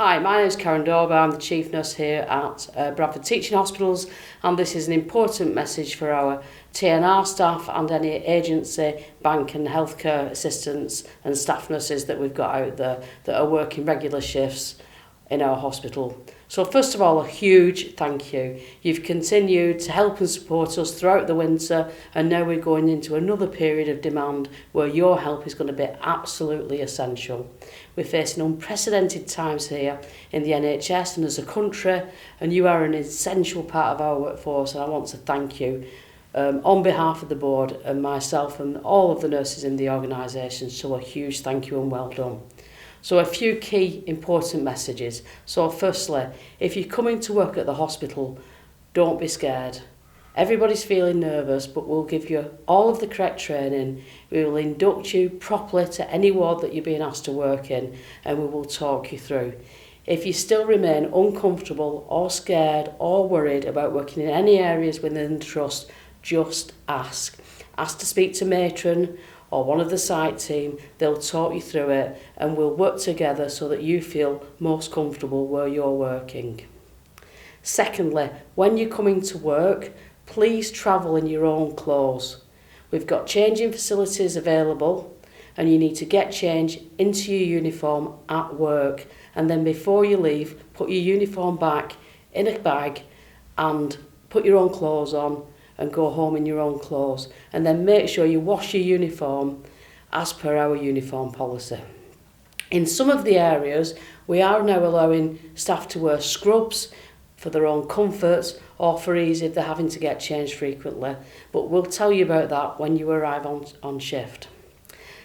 Hi, my name is Karen Dawber. I'm the Chief Nurse here at Bradford Teaching Hospitals, and this is an important message for our TNR staff and any agency, bank and healthcare assistants and staff nurses that we've got out there that are working regular shifts in our hospital. So first of all, a huge thank you. You've continued to help and support us throughout the winter, and now we're going into another period of demand where your help is going to be absolutely essential. We're facing unprecedented times here in the NHS and as a country, and you are an essential part of our workforce, and I want to thank you on behalf of the board and myself and all of the nurses in the organisation. So a huge thank you and well done. So a few key important messages. So firstly, if you're coming to work at the hospital, don't be scared. Everybody's feeling nervous, but we'll give you all of the correct training. We will induct you properly to any ward that you're being asked to work in, and we will talk you through. If you still remain uncomfortable or scared or worried about working in any areas within the trust, just ask. Ask to speak to matron or one of the site team. They'll talk you through it, and we'll work together so that you feel most comfortable where you're working. Secondly, when you're coming to work, please travel in your own clothes. We've got changing facilities available, and you need to get changed into your uniform at work, and then before you leave, put your uniform back in a bag and put your own clothes on and go home in your own clothes, and then make sure you wash your uniform as per our uniform policy. In some of the areas, we are now allowing staff to wear scrubs for their own comfort or for ease if they're having to get changed frequently, but we'll tell you about that when you arrive on shift.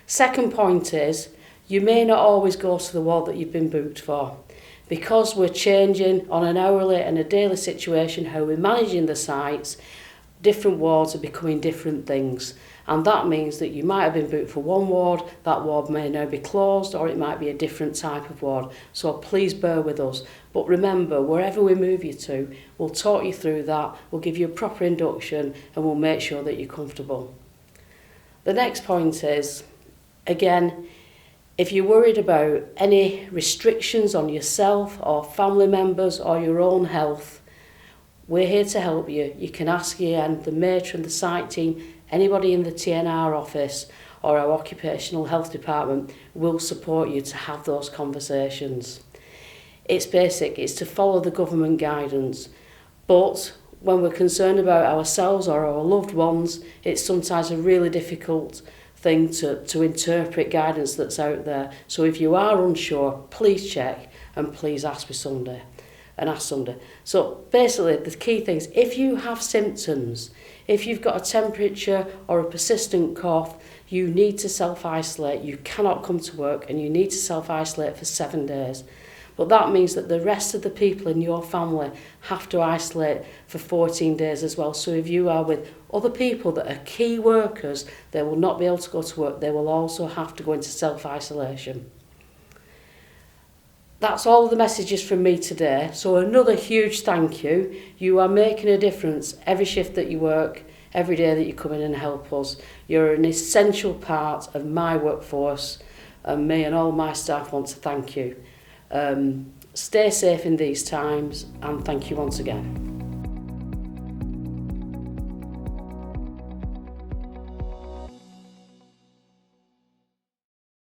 Second point is, you may not always go to the ward that you've been booked for. Because we're changing on an hourly and a daily situation how we're managing the sites, different wards are becoming different things, and that means that you might have been booked for one ward, that ward may now be closed, or it might be a different type of ward. So please bear with us. But remember, wherever we move you to, we'll talk you through that, we'll give you a proper induction, and we'll make sure that you're comfortable. The next point is, again, if you're worried about any restrictions on yourself or family members or your own health, we're here to help you. You can ask again the matron, the site team, anybody in the TNR office or our occupational health department will support you to have those conversations. It's basic, it's to follow the government guidance, but when we're concerned about ourselves or our loved ones, it's sometimes a really difficult thing to interpret guidance that's out there. So if you are unsure, please check and please ask with somebody. So basically the key things, if you have symptoms, if you've got a temperature or a persistent cough, you need to self-isolate. You cannot come to work and you need to self-isolate for 7 days. But that means that the rest of the people in your family have to isolate for 14 days as well. So if you are with other people that are key workers, they will not be able to go to work. They will also have to go into self-isolation. That's all the messages from me today. So another huge thank you. You are making a difference every shift that you work, every day that you come in and help us. You're an essential part of my workforce, and me and all my staff want to thank you. Stay safe in these times, and thank you once again.